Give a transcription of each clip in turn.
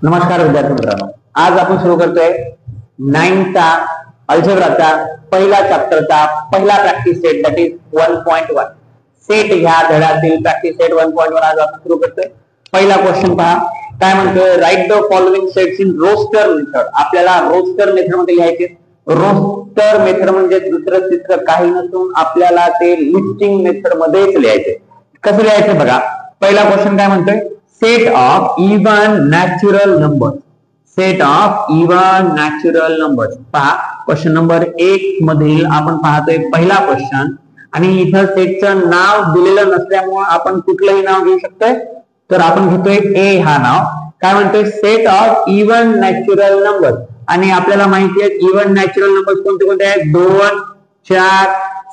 नमस्कार विद्यार्थी मित्रांनो, आज आपण सुरू करतोय 9th अल्जेब्राचा पहिला चॅप्टरचा पहिला practice set that is 1.1 set ह्या धड्यातील प्रॅक्टिस सेट 1.1 आज आपण सुरू करतोय। पहिला क्वेश्चन पहा, काय म्हणतोय, write the following sets in roster method. आपल्याला रोस्टर मेथड मध्ये लिहायचे। रोस्टर मेथड म्हणजे दुसरं तिसरं काही नसून आपल्याला ते लिस्टिंग मेथड मध्येच लिहायचे। कसं लिहायचं बघा, पहिला क्वेश्चन काय म्हणतोय, set of even natural numbers. Set of even natural numbers पहा, क्वेश्चन नंबर 1 मधील आपण पाहतोय पहिला क्वेश्चन, आणि इथं सेटचं नाव दिलेलं नसल्यामुळे आपण कुठलंही नाव घेऊ शकतोय, तर आपण घेतोय ए हा नाव। काय म्हणतोय, set of even natural numbers, आणि आपल्याला माहिती आहे इवन नॅचरल नंबर्स कोणते कोणते आहेत, 2 4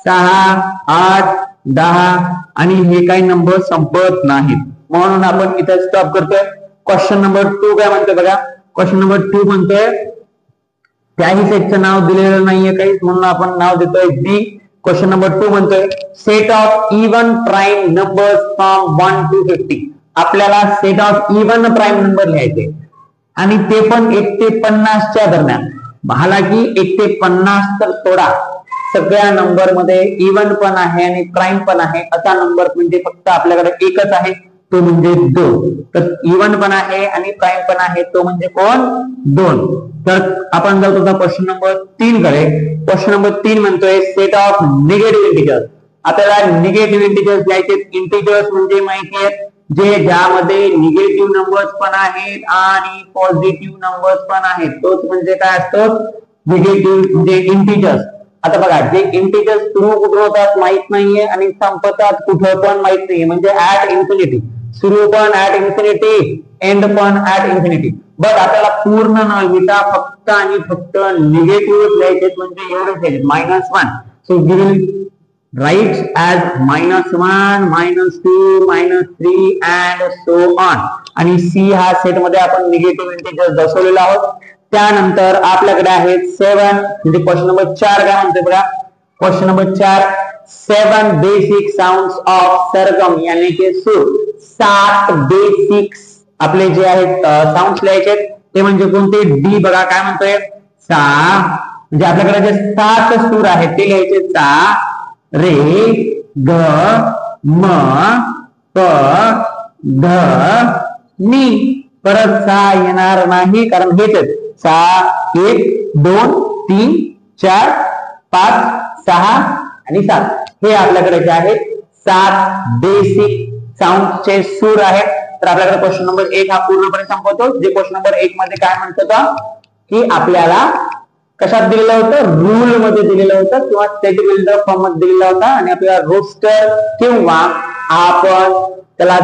6 8 10, आणि हे काही नंबर संपत नाहीत, म्हणून आपण इथे स्टॉप करतोय। क्वेश्चन नंबर 2 काय म्हणतोय बघा, क्वेश्चन नंबर 2 म्हणतोय त्याही सेटचं नाव दिलेलं नाहीये काही, म्हणून आपण नाव देतोय बी। क्वेश्चन नंबर 2 म्हणतोय set of even prime numbers from 1 to 50। आपल्याला set of even prime number लिहायचे, आणि ते पण 1 ते 50 च्या दरम्यान। हालाकी 1 ते 50 तर सोडा, सगळ्या नंबर मध्ये इवन पण आहे आणि प्राइम पण आहे, असा नंबर म्हणजे फक्त आपल्याकडे एकच आहे, तो म्हणजे 2। तर इवन पण आहे आणि प्राइम पण आहे, तो म्हणजे कोण, 2। तर आपण जाऊ आता क्वेश्चन नंबर 3 कडे। क्वेश्चन नंबर 3 म्हणतोय सेट ऑफ निगेटिव्ह इंटिजर्स। आपल्याला निगेटिव्ह इंटिजर्स लिहायचे। इंटिजर्स म्हणजे माहिती आहे जे ज्यामध्ये निगेटिव्ह नंबर्स पण आहेत आणि पॉझिटिव्ह नंबर्स पण आहेत, तोच म्हणजे काय असतो, निगेटिव्ह म्हणजे इंटिजर्स। आता बघा, जे इंटिजर्स सुरू कुठं होतात माहित नाहीये आणि संपतात कुठं पण माहित नाहीये, म्हणजे ऍट इन्फिनिटी, सुरू पण ऍट इन्फिनिटी, एंड पण ऍट इन्फिनिटी। बट आपल्याला पूर्ण न लिहिता फक्त आणि फक्त निगेटिव्ह लिहायचे, म्हणजे एवढेच लिहायचे, -1। So we will write as -1 -2 -3 and so on. आणि सी हा सेट मध्ये आपण निगेटिव्ह इंटिजर्स दर्शवलेला आहोत। त्यानंतर आपल्याकडे आहे 7, म्हणजे क्वेश्चन नंबर 4 काय म्हणते बघा, question number 4 7 basic sounds of सरगम, यानी की सूर। 7 बेसिक आपले जे आहेत साऊंड्स लिहायचे, ते म्हणजे कोणते, डी बघा काय म्हणतोय, सा, म्हणजे आपल्याकडे जे 7 सूर आहेत ते लिहायचे, सा रे ग म प ध नी। परत सा येणार नाही, कारण हेच आहेत, 1 2 3 4 5 6 आणि 7, हे आपल्याकडे जे आहेत 7 बेसिक साऊंडचे सूर आहेत। तर आपल्याकडे क्वेश्चन नंबर 1 हा पूर्णपणे संपवतो। जे क्वेश्चन नंबर 1 मध्ये काय म्हणत होता की आपल्याला कशात दिलेलं होतं, रूल मध्ये दिलेलं होतं किंवा सेट बिल्डर फॉर्म मध्ये दिलेला होता, आणि आपल्याला रोस्टर किंवा आपण त्याला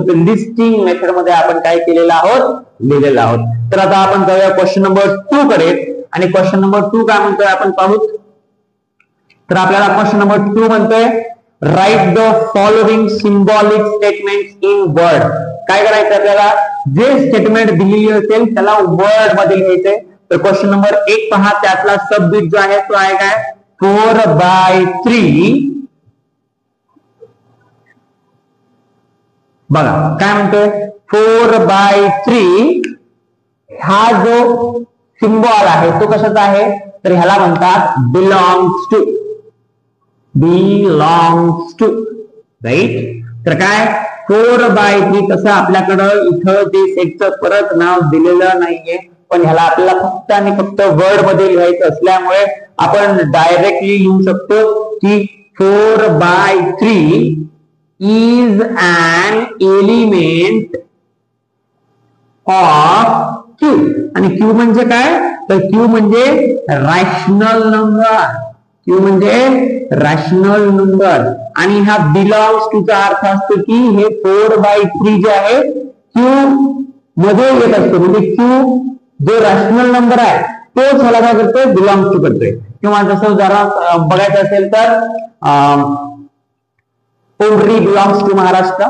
लिस्टिंग मेथड मध्ये आपण काय केलेलं आहोत, लिहिलेलं आहोत। तर आता आपण जाऊया क्वेश्चन नंबर 2 कडे, आणि क्वेश्चन नंबर 2 काय म्हणतोय आपण पाहू। तर आपल्याला क्वेश्चन नंबर 2 म्हणतोय right the following symbolic statements in word. काय करायचं आपल्याला, जे स्टेटमेंट दिलेली असेल त्याला वर्ड मध्ये लिहायचंय। तर क्वेश्चन नंबर 1 पहा, त्यातला सबबिट जो आहे तो आहे काय, 4/3। बघा काय म्हणतोय, 4/3 हा जो सिंबॉल आहे तो कशाचा आहे, तर ह्याला म्हणतात belongs to, belongs to, right. तर काय 4/3 तसं आपल्याकडं इथं ते सेटचं परत नाव दिलेलं नाहीये, पण ह्याला आपल्याला फक्त आणि फक्त वर्ड मध्ये लिहायचं असल्यामुळे आपण डायरेक्टली लिहू शकतो की 4/3 is an element of Q। आणि Q म्हणजे काय, तर Q म्हणजे रॅशनल नंबर, Q म्हणजे रॅशनल नंबर। आणि हा बिलॉंग्स टू चा अर्थ असतो की हे 4/3 जे आहे Q मध्ये येत असतो, म्हणजे Q जो रॅशनल नंबर आहे तोच ह्याला काय करतोय, बिलॉंग्स टू करतोय। किंवा जसं जरा बघायचं असेल तर पोल्ट्री बिलॉंग्स टू महाराष्ट्र,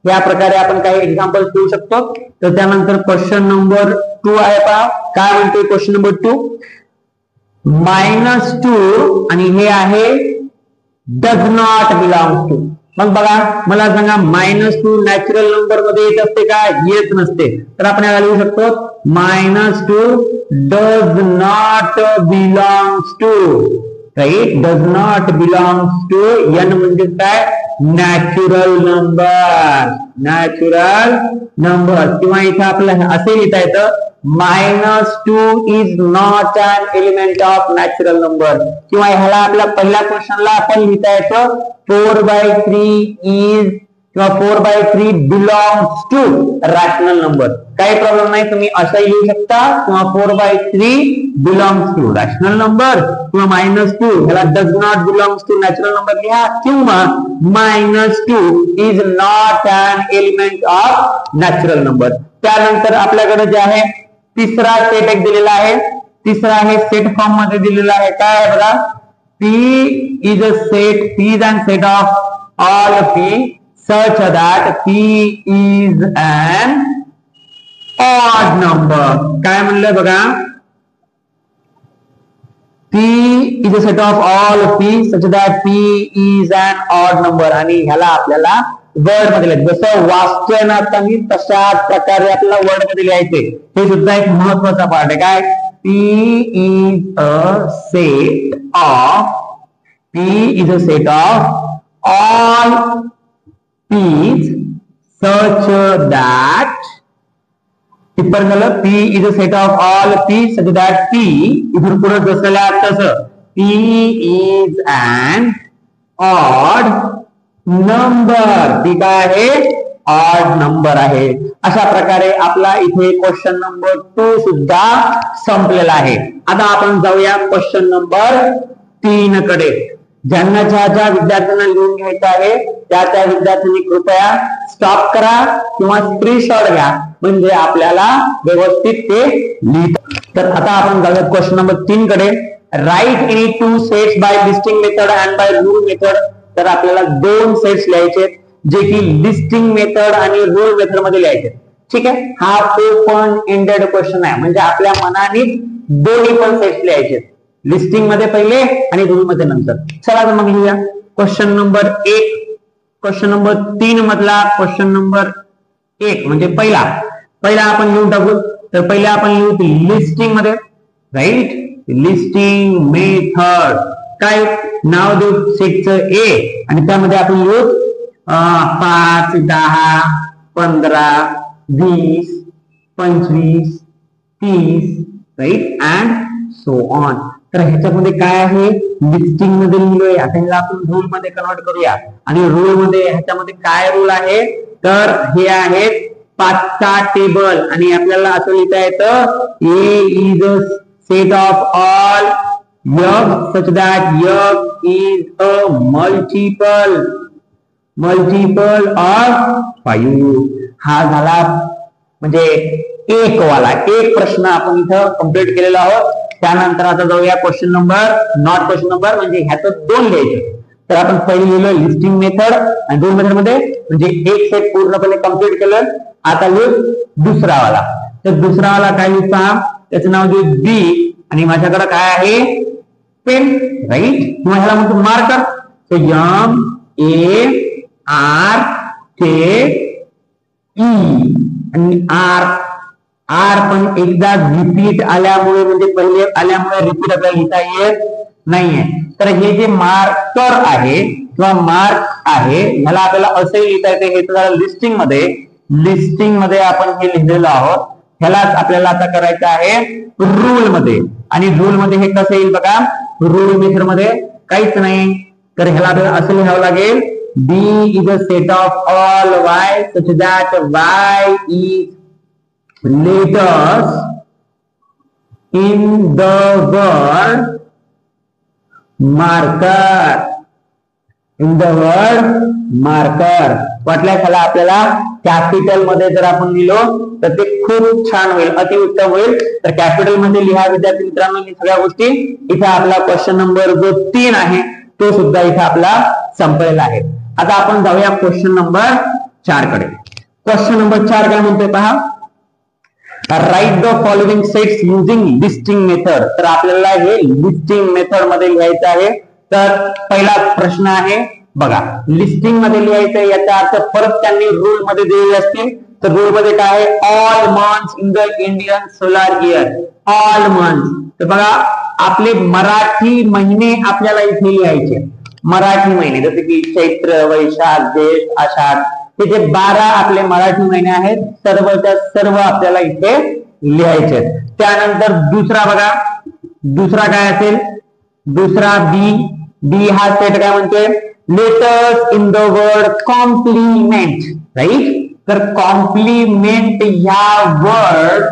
या प्रकारे आपण काही एक्झाम्पल देऊ शकतो। तर त्यानंतर क्वेश्चन नंबर 2 आहे पहा, काय म्हणतोय क्वेश्चन नंबर 2, -2 आणि हे आहे डज नॉट बिलॉंग टू। मग बघा मला सांगा -2 नॅचरल नंबर मध्ये येत असते का? येत नसते. तर आपण याला लिहू शकतो -2 does not belongs to, right, does not belongs to n म्हणजे काय? Natural number, natural number. किंवा इथं आपल्याला असे लिहिता येतं -2 is not an element of natural number. किंवा ह्याला आपल्या पहिल्या क्वेश्चनला आपण लिहिता येतं 4/3 इज किंवा 4/3 बिलॉंग्स टू रॅशनल नंबर. काही प्रॉब्लेम नाही, तुम्ही असंही लिहू शकता किंवा 4/3 बिलॉंग्स टू रॅशनल नंबर किंवा -2 ह्याला does not belongs to natural number लिहा किंवा -2 is not an element of natural number. त्यानंतर आपल्याकडे जे आहे तिसरा सेट एक दिलेला आहे. तिसरा आहे सेट फॉर्म मध्ये दिलेला आहे. काय आहे बघा? P is a set, P is an set of all P such that P is an odd number. काय म्हणलं बघा? P is a set of all P such that P is an odd number. आणि ह्याला आपल्याला word मध्ये लिहायचं. जसं वाचतोय ना आता मी तशाच प्रकारे आपल्याला वर्ड मध्ये लिहायचे. हे सुद्धा एक महत्वाचा पार्ट आहे. काय? P is a set of all P's such that टिप्पण झालं P is a set of all P such that P इथून पुढे जसं तसं P is an odd number. ती काय आहे? ऑड नंबर आहे. अशा प्रकारे आपला इथे क्वेश्चन नंबर 2 सुद्धा संपलेला आहे. आता आपण जाऊया क्वेश्चन नंबर 3 कडे. ज्यांना ज्या विद्यार्थ्यांना लिहून घ्यायचं आहे त्या विद्यार्थ्यांनी कृपया स्टॉप करा किंवा स्क्रीनशॉट घ्या, म्हणजे आपल्याला व्यवस्थित ते लिहिता. तर आता आपण जाऊया क्वेश्चन नंबर 3 कडे. Right any 2 sets by listing method and by rule method. तर आपल्याला 2 सेट्स लिहायचे जे की लिस्टिंग मेथड आणि रूल मेथड मध्ये लिहायचे. ठीक आहे. हा ओपन एंडेड क्वेश्चन आहे, म्हणजे आपल्या मनाने दोन्ही पण सेट्स लिहायचे, लिस्टिंग मध्ये पहिले आणि रूल मध्ये नंतर. चला तर मग लिहूया क्वेश्चन नंबर 1. क्वेश्चन नंबर 3 मधला क्वेश्चन नंबर 1 म्हणजे पहिला आपण लिहून टाकू. तर पहिले आपण लिहू लिस्टिंग मध्ये, राईट, लिस्टिंग मेथड. काय नाव देऊ सेटचं ए आणि त्यामध्ये आपण लिहू 5, 10, 15, 20, 25, 30, राईट, अँड सो ऑन. तर ह्याच्यामध्ये काय आहे? लिस्टिंग मध्ये लिहिलोय. आता ह्याला आपण रूल मध्ये कन्वर्ट करूया. आणि रूल मध्ये ह्याच्यामध्ये काय रूल आहे? तर हे आहे 5चा टेबल. आणि आपल्याला असं लिहिता येतं A is a set of all F such that F is a multiple of 5. हा झाला म्हणजे एक वाला एक प्रश्न आपण इथं कंप्लीट केलेला आहोत. त्यानंतर आता जाऊया question number, not question number, म्हणजे ह्याचं 2 लिहायचे. तर आपण पहिले लिहिलं लिस्टिंग मेथड आणि रूल मेथड मध्ये, म्हणजे एक सेट पूर्णपणे कंप्लीट केलं. आता लिहू दुसरा वाला. तर दुसरा वाला काय लिहिता? त्याचं नाव देऊ बी आणि माझ्याकडे काय आहे? पेन, राईट, किंवा ह्याला म्हणतो मार्कर. तो MARKE आणि आर पण एकदा रिपीट आल्यामुळे, म्हणजे पहिले आल्यामुळे रिपीट आपल्याला लिहिता येत नाहीये. तर हे जे मार्कर आहे किंवा मार्क आहे ह्याला आपल्याला असे लिहिता येते. हे तर लिस्टिंग मध्ये आपण हे लिहिलेलं आहोत. ह्यालाच आपल्याला आता करायचं आहे रूल मध्ये. आणि रूल मध्ये हे कसं येईल बघा? रूल मेथड मध्ये काहीच नाही. तर ह्याला आपल्याला असं लिहावं लागेल B is a set of all y such that y is letters in the word marker. वाटल्यास ह्याला आपल्याला कॅपिटल मध्ये जर आपण लिहिलो तर ते खूप छान होईल, अतिउत्तम होईल. तर कॅपिटल मध्ये लिहा विद्यार्थी मित्रांनो ही सगळ्या गोष्टी. इथे आपला क्वेश्चन नंबर जो 3 आहे तो सुद्धा इथे आपला संपलेला आहे. आता आपण जाऊया क्वेश्चन नंबर 4 कडे. क्वेश्चन नंबर 4 काय म्हणतोय पहा? Right the following sets using listing method. तर आपल्याला हे लिस्टिंग मेथड मध्ये लिहायचं आहे. तर पहिला प्रश्न आहे बघा लिस्टिंग मध्ये लिहायचं याचा अर्थ परत त्यांनी रूल मध्ये दिलेले असतील. तर रूल मध्ये काय आहे, all months in the Indian solar year, all months. तर बघा आपले मराठी महिने आपल्याला इथे लिहायचे, मराठी महिने जसे की चैत्र, वैशाख, ज्येष्ठ, आषाढ, हे जे 12 आपले मराठी महिने आहेत सर्वच्या सर्व आपल्याला इथे लिहायचे. त्यानंतर दुसरा बघा, दुसरा काय असेल, दुसरा बी हा सेट काय म्हणतोय, letters in the word complement, right. तर कॉम्प्लिमेंट ह्या वर्ड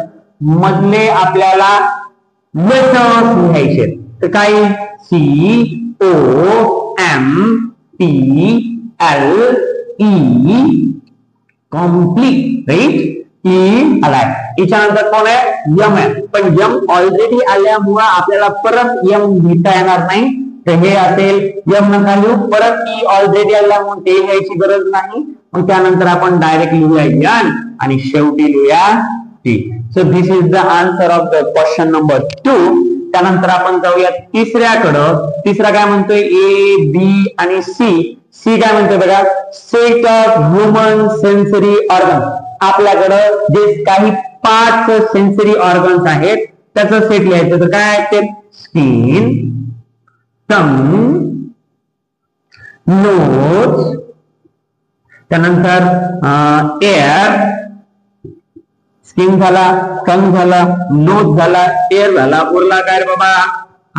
मधले आपल्याला लेटर्स लिहायचे. तर काय, COMPLE, कॉम्प्लीट, राईट. ई आलाय, याच्यानंतर कोण आहे, यम आहे. पण यम ऑलरेडी आल्यामुळे आपल्याला परत यम लिहिता येणार नाही. तर हे असेल यम नका लिहू, परत ई ऑलरेडी आल्यामुळे ते लिहायची गरज नाही. मग त्यानंतर आपण डायरेक्ट लिहूया यन आणि शेवटी लिहूया T. So this is the answer of the question number 2. त्यानंतर आपण जाऊया तिसऱ्याकडं. तिसरा काय म्हणतोय, ए बी आणि सी. सी काय म्हणतोय बघा, set of human sensory organ. आपल्याकडं जे काही 5 सेन्सरी ऑर्गन्स आहेत त्याचं सेट लिहायचं. तर काय आहे ते, स्किन, टंग, नोज, त्यानंतर एअर, स्किन झाला, टंग झाला, नोज झाला, एअर झाला, उरला काय रे बाबा,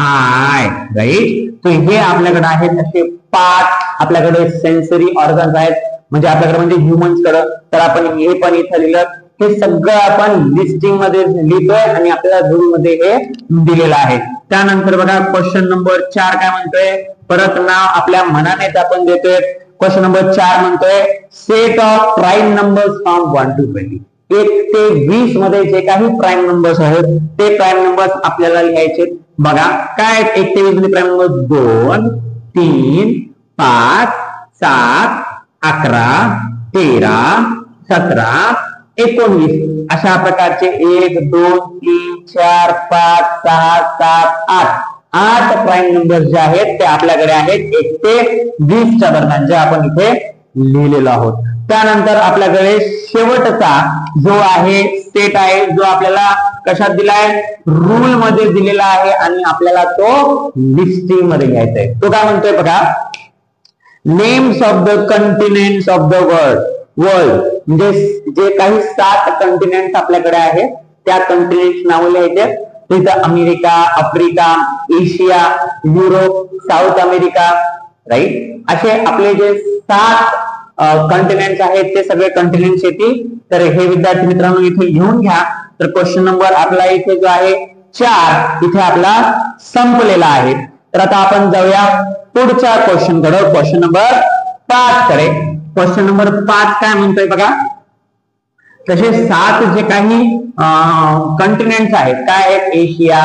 आय, राईट. तर हे आपल्याकडे आहेत असे 5 आपल्याकडे सेन्सरी ऑर्गन्स आहेत, म्हणजे आपल्याकडे म्हणजे ह्युमन्स कडे. तर आपण हे पण इथं लिहिलं, हे सगळं आपण लिस्टिंग मध्ये लिहितोय आणि आपल्याला रूल मध्ये हे दिलेलं आहे. त्यानंतर बघा क्वेश्चन नंबर 4 काय म्हणतोय, परत नाव आपल्या मनानेच आपण देतोय. क्वेश्चन नंबर 4 म्हणतोय, set of prime numbers from 1 to 20. 1 ते 20 मध्ये जे काही प्राईम नंबर्स आहेत ते प्राईम नंबर्स आपल्याला लिहायचे. बघा काय 1 ते 20 मध्ये प्राईम नंबर 2, 3, 5, 7, 11, 13, 17, 19 अशा प्रकारचे 1, 2, 3, 4, 5, 6, 7, 8 प्राईम नंबर्स जे आहेत ते आपल्याकडे आहेत 1 ते 20 च्या दरम्यान, जे आपण इथे लिहिलेलो आहोत. त्यानंतर आपल्याकडे शेवटचा जो आहे सेट आहे, जो आपल्याला कशात दिलाय, रूल मध्ये दिलेला आहे आणि आपल्याला तो लिस्टिंग मध्ये घ्यायचा आहे. तो काय म्हणतोय बघा, names of the continents of the world. म्हणजे जे काही 7 कंटिनेंट्स आपल्याकडे आहेत त्या कंटिनेंट्स नाव लिहायचे. तिथं America, Africa, Asia, Europe, South America, right. असे आपले जे 7 कंटिनेंट्स आहेत ते सगळे कंटिनेंट्स येतील. तर हे विद्यार्थी मित्रांनो इथे लिहून घ्या. तर क्वेश्चन नंबर आपला इथे जो आहे 4 इथे आपला संपलेला आहे. तर आता आपण जाऊया पुढच्या क्वेश्चन कडे, क्वेश्चन नंबर 5 कडे. क्वेश्चन नंबर 5 काय म्हणतोय बघा, तसे 7 जे काही कंटिनेंट्स आहेत काय आहेत, Asia,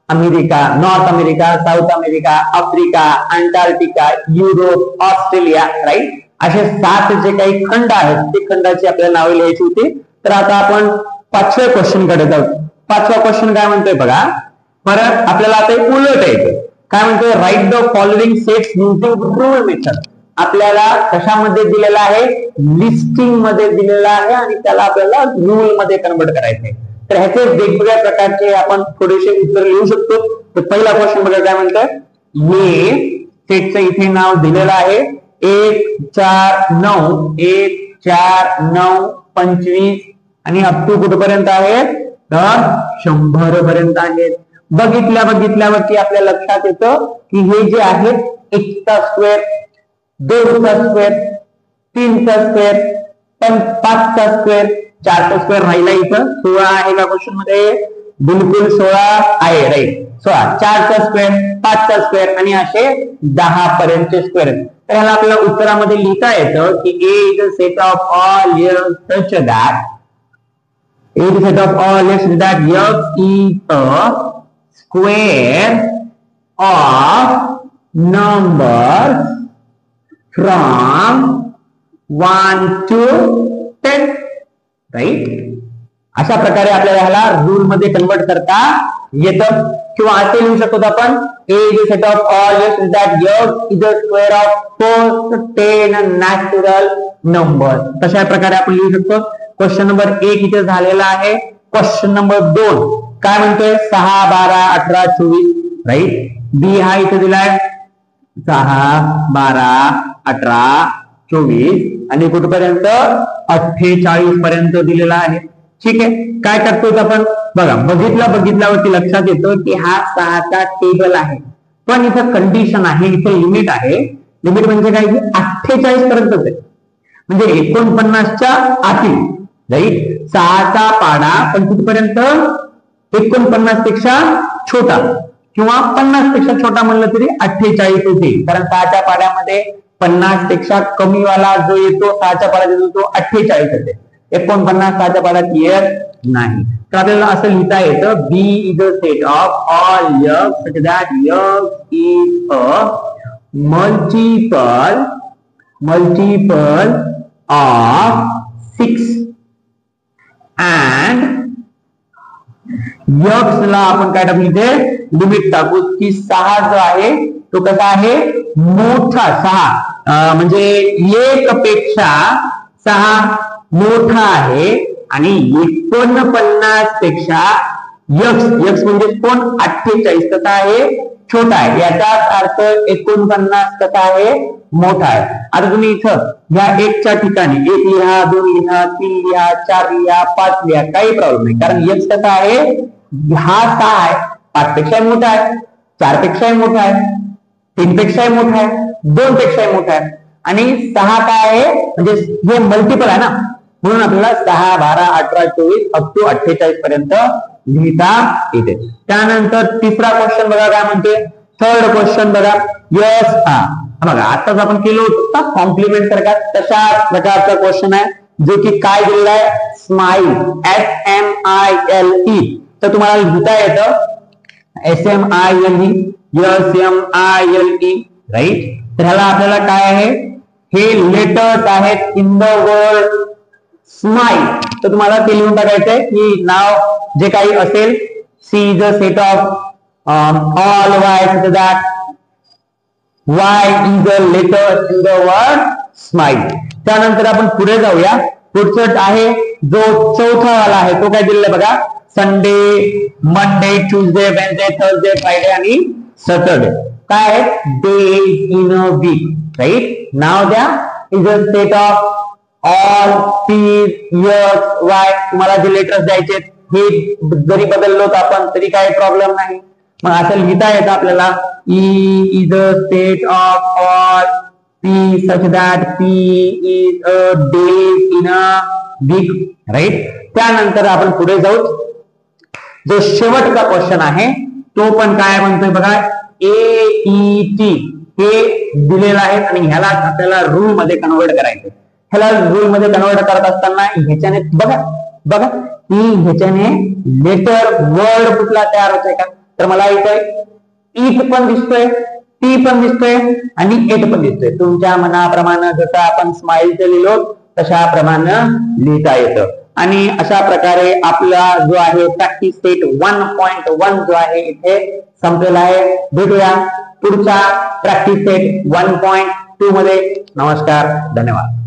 America, North America, South America, Africa, Antarctica, Europe, Australia, right. असे 7 जे काही खंड आहेत ते खंडाची आपल्याला नावे लिहायची होती. तर आता आपण 5व्या क्वेश्चन कडे जाऊ. 5वा क्वेश्चन काय म्हणतोय बघा, परत आपल्याला आता उलट यायचं. काय म्हणतोय, write the following sets using rule method. आपल्याला कशामध्ये दिलेला आहे, लिस्टिंग मध्ये दिलेला आहे आणि त्याला आपल्याला रूल मध्ये कन्वर्ट करायचं आहे. तर ह्याचे वेगवेगळ्या प्रकारचे आपण थोडेसे उत्तर लिहू शकतो. तर पहिला क्वेश्चन बघा काय म्हणतोय, हे सेटचं इथे नाव दिलेलं आहे 1, 4, 9, 1, 4, 9, 25 आणि अप टू कुठपर्यंत आहेत, तर 100 पर्यंत आहेत. बघितल्यावरती आपल्या लक्षात येतं की हे जे आहेत 1 चा स्क्वेअर, 2 चा स्क्वेअर, 3 चा स्क्वेअर, 5 चा स्क्वेअर, 4 चा स्क्वेअर राहिला इथं 16 आहे का क्वेश्चन मध्ये, बिलकुल 16 आहे, राईट. 16, 4 चा स्क्वेअर, 5 चा स्क्वेअर आणि असे 10 पर्यंतचे स्क्वेअर. तर ह्याला आपल्याला उत्तरामध्ये लिहिता येतं की A is a set of all years such that A is a set of all years such that X is a square of numbers from 1 to 10, right. अशा प्रकारे आपल्याला ह्याला रूल मध्ये कन्वर्ट करता येतं, किंवा असे लिहू शकतो आपण A is set of all x that x is the square of first 10 natural number. तशा प्रकारे आपण लिहू शकतो. क्वेश्चन नंबर 1 इथे झालेला आहे. क्वेश्चन नंबर 2 काय म्हणतोय 6 12 18 24 राईट. बी हा इथे दिलाय 6 12 18 24 आणि कुठपर्यंत 48 पर्यंत दिलेला आहे. ठीक आहे. काय करतोय आपण बघा, बघितल्यावरती लक्षात येतं की हा 6चा टेबल आहे, पण इथं कंडिशन आहे, इथं लिमिट आहे. लिमिट म्हणजे काय की 48 पर्यंतच आहे, म्हणजे 49च्या आतील राईट. 6चा पाडा पण कुठपर्यंत 49 पेक्षा छोटा किंवा 50 पेक्षा छोटा म्हणलं तरी 48 होते, कारण 6च्या पाड्यामध्ये 50 पेक्षा कमी वाला जो येतो 6च्या पाड्यात येतो तो 48 होते. 49 6च्या पाड्यात येत नाही. तर आपल्याला असं लिहिता येतं B is a set of all x such that x is a multiple of 6 and x ला आपण काय टाकू इथे लिमिट टाकू की 6 जो आहे तो कसा आहे मोठा. 6 म्हणजे 1 पेक्षा 6 मोठा आहे आणि 49 पेक्षा x म्हणजे कोण 48 कसा आहे छोटा आहे. याचाच अर्थ 49 कसा आहे मोठा आहे. आता तुम्ही इथं या 1 च्या ठिकाणी 1 लिहा, 2 लिहा, 3 लिहा, 4 लिहा, 5 लिहा, काही प्रॉब्लेम नाही, कारण x कसा आहे हा 6 आहे, 5 पेक्षा मोठा आहे, 4 पेक्षा मोठा आहे, 3 पेक्षा मोठा आहे, 2 पेक्षा मोठा आहे आणि 6 काय आहे म्हणजे हे मल्टिपल आहे ना, म्हणून आपल्याला 6 12 18 24 अप टू 48 पर्यंत लिहिता येते. त्यानंतर तिसरा क्वेश्चन बघा काय म्हणते. थर्ड क्वेश्चन बघा यस बघा आताच आपण केलं होतं कॉम्प्लिमेंट सारखा तशा प्रकारचा क्वेश्चन आहे, जो की काय दिलेला आहे स्माइल SMILE. तर तुम्हाला लिहिता येतं SMILE SMILE राईट. तर ह्याला आपल्याला काय आहे हे लेटर्स आहेत इन द वर्ड स्माइल. तर तुम्हाला ते लिहून टाकायचंय की नाव जे काही असेल C is a set of all y such that y is a letter in the word smile. त्यानंतर आपण पुढे जाऊया. पुढचं आहे जो चौथा वाला आहे तो काय दिलेला बघा Sunday Monday Tuesday Wednesday Thursday Friday आणि सॅटरडे. काय आहे days in a week right. नाव द्या is a set of all P's yes Y. तुम्हाला जे लेटर्स द्यायचे हे जरी बदललो आपण तरी काही प्रॉब्लेम नाही. मग असं लिहिता येतं आपल्याला E is a set of all P such that P is a days in a week right. त्यानंतर आपण पुढे जाऊ. जो शेवटचा क्वेश्चन आहे तो पण काय म्हणतोय बघा AET हे दिलेलं आहे आणि ह्याला आपल्याला रूल मध्ये कन्वर्ट करायचं. ह्याला रूल मध्ये कन्वर्ट करत असताना ह्याच्याने बघा की ह्याच्याने लेटर वर्ड कुठला तयार होतोय का. तर मला इथं ईट पण दिसतोय, टी पण दिसतोय आणि एट पण दिसतोय. तुमच्या मनाप्रमाणे जसं आपण स्माइलचं लिहिलो तशा प्रमाणे लिहिता येतं. आणि अशा प्रकारे आपला जो आहे प्रॅक्टिस सेट 1.1 जो आहे इथे संपलेला आहे. भेटूया पुढच्या प्रॅक्टिस सेट 1.2 मध्ये. नमस्कार, धन्यवाद.